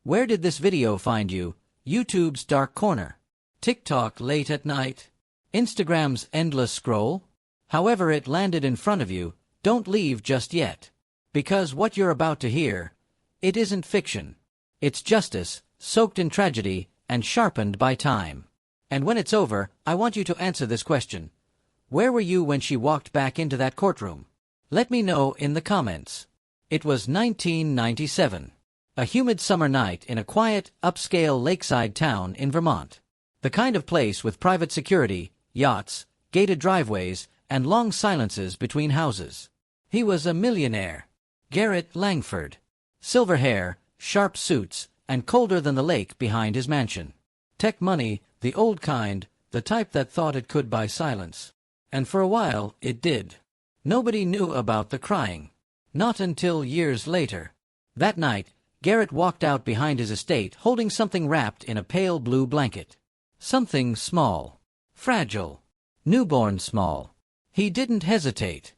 Where did this video find you? YouTube's dark corner? TikTok late at night? Instagram's endless scroll? However it landed in front of you, don't leave just yet. Because what you're about to hear, it isn't fiction. It's justice, soaked in tragedy, and sharpened by time. And when it's over, I want you to answer this question. Where were you when she walked back into that courtroom? Let me know in the comments. It was 1997. A humid summer night in a quiet, upscale lakeside town in Vermont. The kind of place with private security, yachts, gated driveways, and long silences between houses. He was a millionaire. Garrett Langford. Silver hair, sharp suits, and colder than the lake behind his mansion. Tech money, the old kind, the type that thought it could buy silence. And for a while, it did. Nobody knew about the crying. Not until years later. That night, Garrett walked out behind his estate holding something wrapped in a pale blue blanket. Something small. Fragile. Newborn small. He didn't hesitate.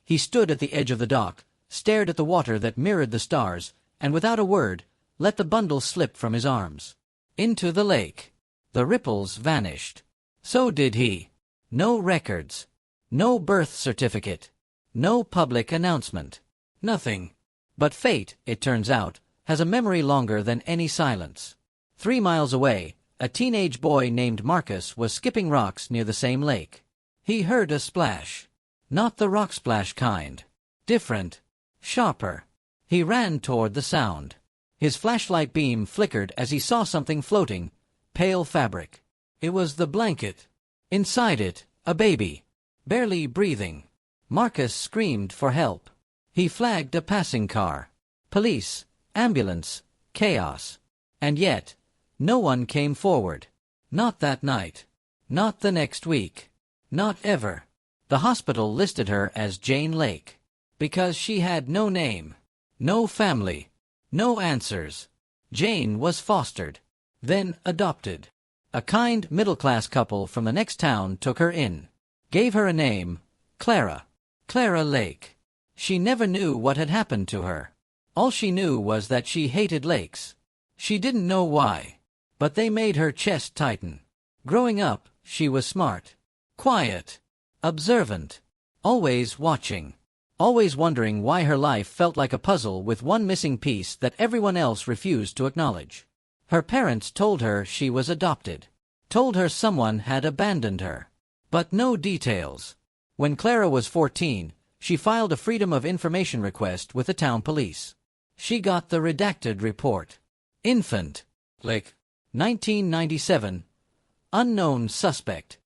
He stood at the edge of the dock, stared at the water that mirrored the stars, and without a word, let the bundle slip from his arms. Into the lake. The ripples vanished. So did he. No records. No birth certificate. No public announcement. Nothing. But fate, it turns out, has a memory longer than any silence. 3 miles away, a teenage boy named Marcus was skipping rocks near the same lake. He heard a splash. Not the rock splash kind. Different. Sharper. He ran toward the sound. His flashlight beam flickered as he saw something floating. Pale fabric. It was the blanket. Inside it, a baby. Barely breathing. Marcus screamed for help. He flagged a passing car. Police. Ambulance. Chaos. And yet, no one came forward. Not that night. Not the next week. Not ever. The hospital listed her as Jane Lake. Because she had no name. No family. No answers. Jane was fostered. Then adopted. A kind middle-class couple from the next town took her in. Gave her a name. Clara. Clara Lake. She never knew what had happened to her. All she knew was that she hated lakes. She didn't know why. But they made her chest tighten. Growing up, she was smart. Quiet. Observant. Always watching. Always wondering why her life felt like a puzzle with one missing piece that everyone else refused to acknowledge. Her parents told her she was adopted. Told her someone had abandoned her. But no details. When Clara was 14, she filed a Freedom of Information request with the town police. She got the redacted report. Infant. Lake. 1997. Unknown suspect.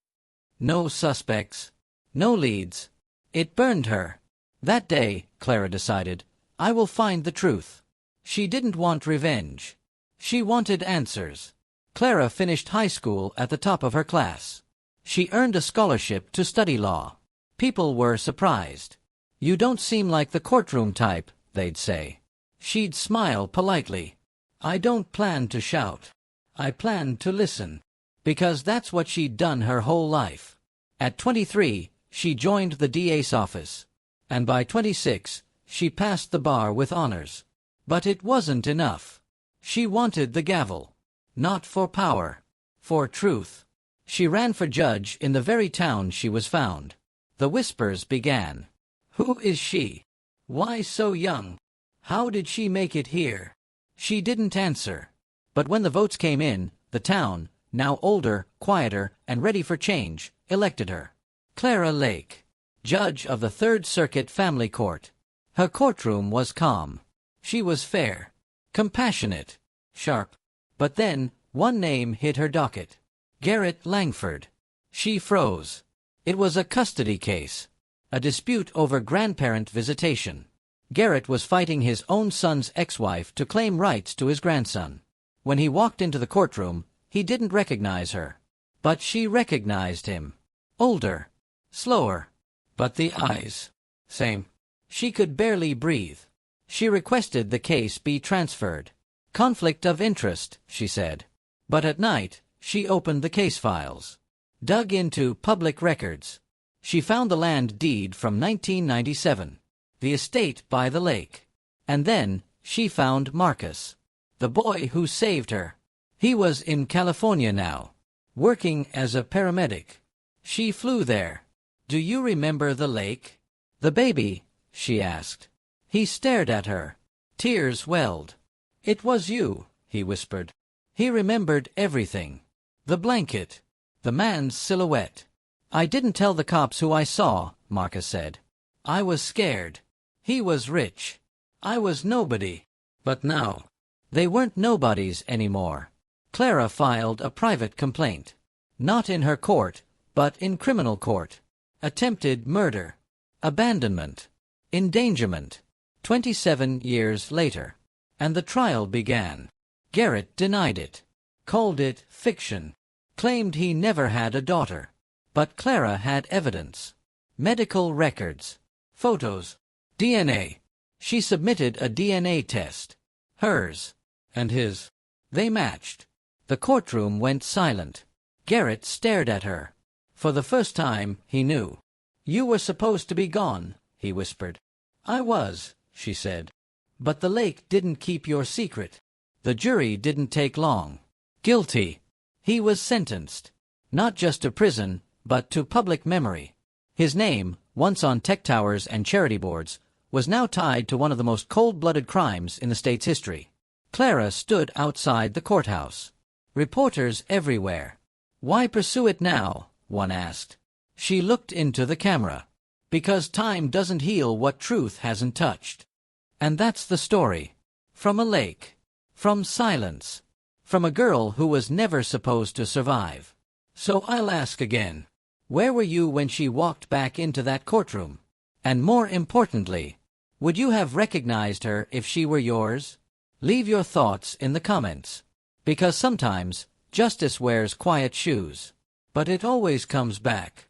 No suspects. No leads. It burned her. That day, Clara decided, I will find the truth. She didn't want revenge. She wanted answers. Clara finished high school at the top of her class. She earned a scholarship to study law. People were surprised. You don't seem like the courtroom type, they'd say. She'd smile politely. I don't plan to shout. I plan to listen. Because that's what she'd done her whole life. At 23, she joined the DA's office. And by 26, she passed the bar with honors. But it wasn't enough. She wanted the gavel. Not for power. For truth. She ran for judge in the very town she was found. The whispers began. Who is she? Why so young? How did she make it here? She didn't answer. But when the votes came in, the town, now older, quieter, and ready for change, elected her. Clara Lake. Judge of the Third Circuit Family Court. Her courtroom was calm. She was fair. Compassionate. Sharp. But then, one name hit her docket. Garrett Langford. She froze. It was a custody case. A dispute over grandparent visitation. Garrett was fighting his own son's ex-wife to claim rights to his grandson. When he walked into the courtroom, he didn't recognize her. But she recognized him. Older. Slower. But the eyes. Same. She could barely breathe. She requested the case be transferred. Conflict of interest, she said. But at night, she opened the case files. Dug into public records. She found the land deed from 1997. The estate by the lake. And then, she found Marcus. the boy who saved her. He was in California now, working as a paramedic. She flew there. Do you remember the lake? The baby, she asked. He stared at her. Tears welled. It was you, he whispered. He remembered everything. The blanket. The man's silhouette. I didn't tell the cops who I saw, Marcus said. I was scared. He was rich. I was nobody. But now, they weren't nobodies anymore. Clara filed a private complaint. Not in her court, but in criminal court. Attempted murder. Abandonment. Endangerment. 27 years later. And the trial began. Garrett denied it. Called it fiction. Claimed he never had a daughter. But Clara had evidence. Medical records. Photos. DNA. She submitted a DNA test. Hers. And his. They matched. The courtroom went silent. Garrett stared at her. For the first time, he knew. You were supposed to be gone, he whispered. I was, she said. But the lake didn't keep your secret. The jury didn't take long. Guilty. He was sentenced. Not just to prison, but to public memory. His name, once on tech towers and charity boards, was now tied to one of the most cold-blooded crimes in the state's history. Clara stood outside the courthouse. Reporters everywhere. Why pursue it now? One asked. She looked into the camera. Because time doesn't heal what truth hasn't touched. And that's the story. From a lake. From silence. From a girl who was never supposed to survive. So I'll ask again. Where were you when she walked back into that courtroom? And more importantly, would you have recognized her if she were yours? Leave your thoughts in the comments. Because sometimes, justice wears quiet shoes. But it always comes back.